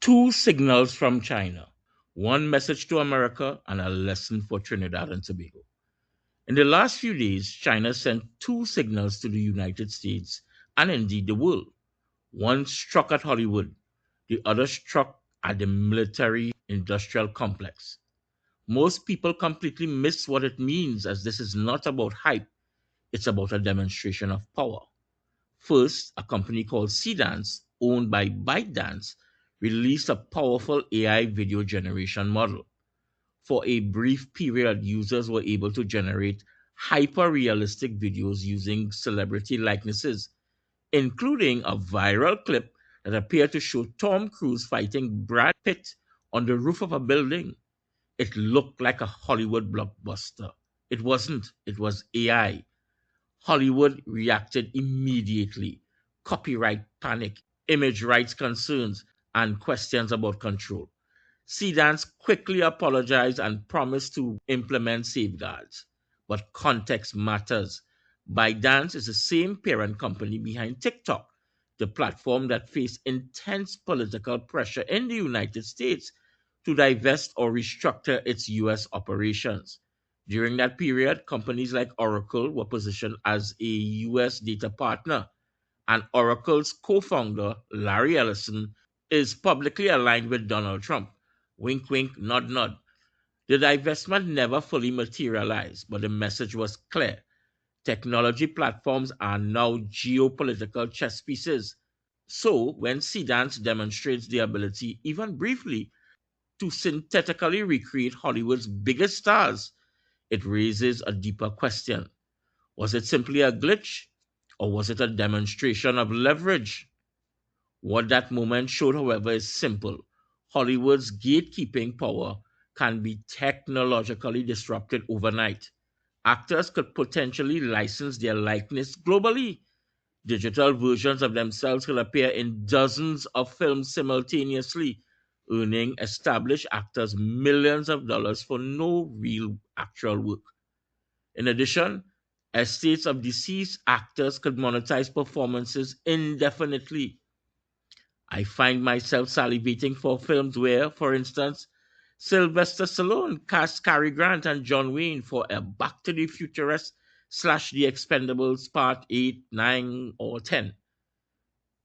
Two signals from China, one message to America and a lesson for Trinidad and Tobago. In the last few days, China sent two signals to the United States and indeed the world. One struck at Hollywood, the other struck at the military industrial complex. Most people completely miss what it means, as this is not about hype, it's about a demonstration of power. First, a company called Cdance, owned by ByteDance, released a powerful AI video generation model. For a brief period, users were able to generate hyper realistic videos using celebrity likenesses, including a viral clip that appeared to show Tom Cruise fighting Brad Pitt on the roof of a building. It looked like a Hollywood blockbuster. It wasn't, it was AI. Hollywood reacted immediately. Copyright panic, image rights concerns, and questions about control. Sedans quickly apologized and promised to implement safeguards. But context matters. ByteDance is the same parent company behind TikTok, the platform that faced intense political pressure in the United States to divest or restructure its US operations. During that period, companies like Oracle were positioned as a US data partner, and Oracle's co founder, Larry Ellison, is publicly aligned with Donald Trump. Wink, wink, nod, nod. The divestment never fully materialized, but the message was clear. Technology platforms are now geopolitical chess pieces. So, when Sedance demonstrates the ability, even briefly, to synthetically recreate Hollywood's biggest stars, it raises a deeper question. Was it simply a glitch, or was it a demonstration of leverage? What that moment showed, however, is simple. Hollywood's gatekeeping power can be technologically disrupted overnight. Actors could potentially license their likeness globally. Digital versions of themselves will appear in dozens of films simultaneously, earning established actors millions of dollars for no real actual work. In addition, estates of deceased actors could monetize performances indefinitely. I find myself salivating for films where, for instance, Sylvester Stallone cast Cary Grant and John Wayne for a Back to the Futurist slash The Expendables Part 8, 9, or 10.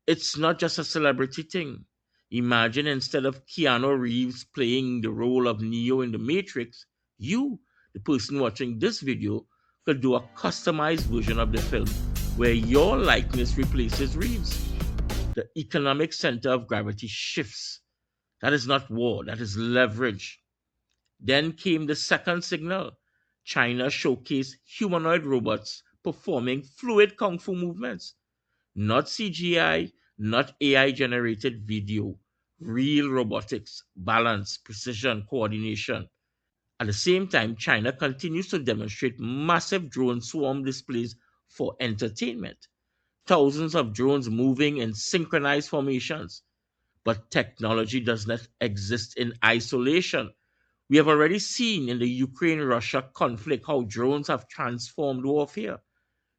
It's not just a celebrity thing. Imagine instead of Keanu Reeves playing the role of Neo in The Matrix, you, the person watching this video, could do a customized version of the film where your likeness replaces Reeves. The economic center of gravity shifts. That is not war, that is leverage. Then came the second signal. China showcased humanoid robots performing fluid kung fu movements. Not CGI, not AI generated video. Real robotics, balance, precision, coordination. At the same time, China continues to demonstrate massive drone swarm displays for entertainment. Thousands of drones moving in synchronized formations. But technology does not exist in isolation. We have already seen in the Ukraine Russia conflict how drones have transformed warfare.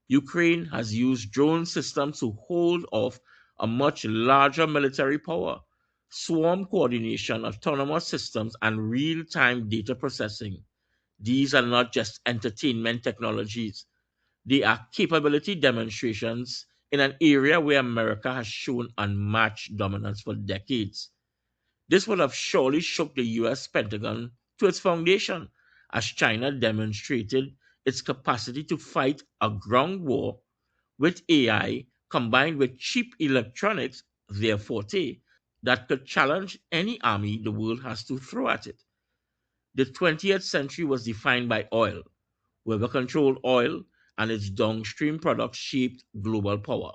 Ukraine has used drone systems to hold off a much larger military power. Swarm coordination, autonomous systems, and real time data processing. These are not just entertainment technologies, they are capability demonstrations in an area where America has shown unmatched dominance for decades. This would have surely shook the US Pentagon to its foundation as China demonstrated its capacity to fight a ground war with AI combined with cheap electronics, their forte, that could challenge any army the world has to throw at it. The 20th century was defined by oil. Whoever controlled oil and its downstream products shaped global power.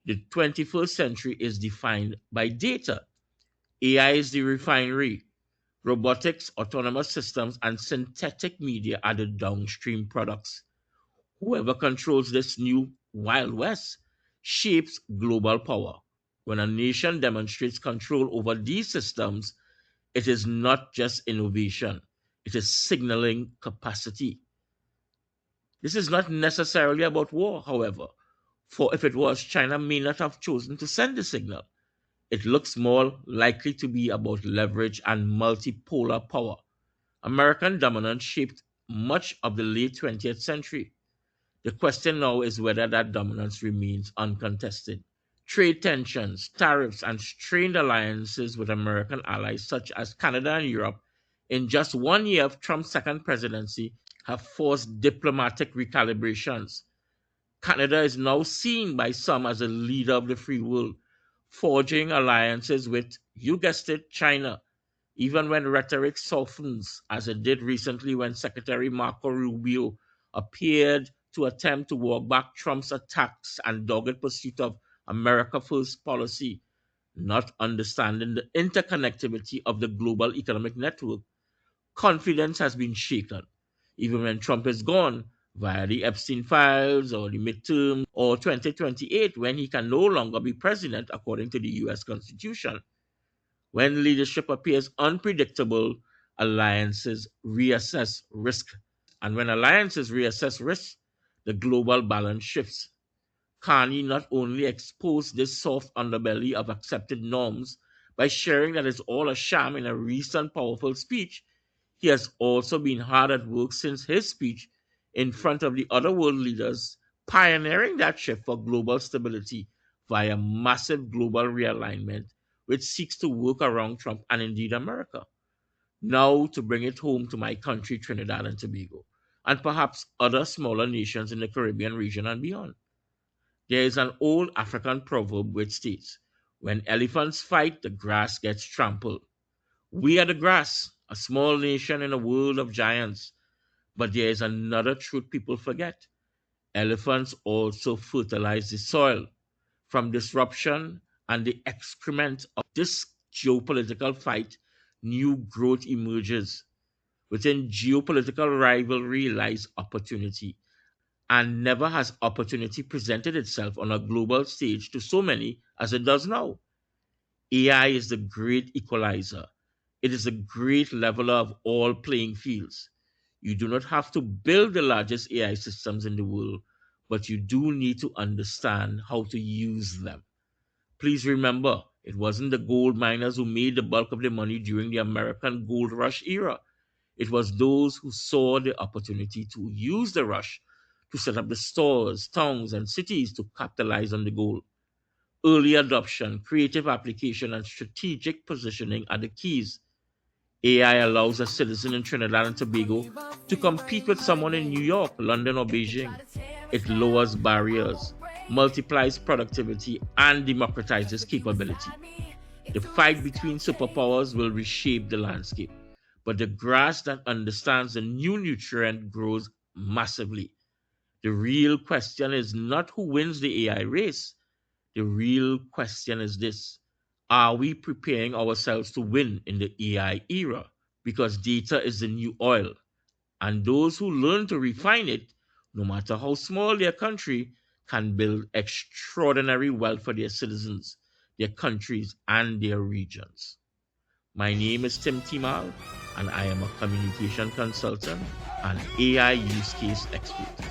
The 21st century is defined by data. AI is the refinery. Robotics, autonomous systems, and synthetic media are the downstream products. Whoever controls this new Wild West shapes global power. When a nation demonstrates control over these systems, it is not just innovation, it is signaling capacity. This is not necessarily about war, however, for if it was, China may not have chosen to send the signal. It looks more likely to be about leverage and multipolar power. American dominance shaped much of the late 20th century. The question now is whether that dominance remains uncontested. Trade tensions, tariffs, and strained alliances with American allies such as Canada and Europe in just 1 year of Trump's second presidency have forced diplomatic recalibrations. Canada is now seen by some as a leader of the free world, forging alliances with, you guessed it, China, even when rhetoric softens, as it did recently when Secretary Marco Rubio appeared to attempt to walk back Trump's attacks and dogged pursuit of America First policy, not understanding the interconnectivity of the global economic network. Confidence has been shaken, even when Trump is gone, via the Epstein files or the midterm or 2028 when he can no longer be president according to the US Constitution. When leadership appears unpredictable, alliances reassess risk. And when alliances reassess risk, the global balance shifts. Carney not only exposed this soft underbelly of accepted norms by sharing that it's all a sham in a recent powerful speech, he has also been hard at work since his speech in front of the other world leaders, pioneering that shift for global stability via massive global realignment, which seeks to work around Trump and indeed America. Now, to bring it home to my country, Trinidad and Tobago, and perhaps other smaller nations in the Caribbean region and beyond. There is an old African proverb which states, when elephants fight, the grass gets trampled. We are the grass, a small nation in a world of giants. But there is another truth people forget. Elephants also fertilize the soil. From disruption and the excrement of this geopolitical fight, new growth emerges. Within geopolitical rivalry lies opportunity. And never has opportunity presented itself on a global stage to so many as it does now. AI is the great equalizer. It is a great leveler of all playing fields. You do not have to build the largest AI systems in the world, but you do need to understand how to use them. Please remember, it wasn't the gold miners who made the bulk of the money during the American gold rush era. It was those who saw the opportunity to use the rush to set up the stores, towns, and cities to capitalize on the gold. Early adoption, creative application, and strategic positioning are the keys. AI allows a citizen in Trinidad and Tobago to compete with someone in New York, London, or Beijing. It lowers barriers, multiplies productivity, and democratizes capability. The fight between superpowers will reshape the landscape, but the grass that understands the new nutrient grows massively. The real question is not who wins the AI race. The real question is this: are we preparing ourselves to win in the AI era? Because data is the new oil, and those who learn to refine it, no matter how small their country, can build extraordinary wealth for their citizens, their countries, and their regions. My name is Tim Timal, and I am a communication consultant and AI use case expert.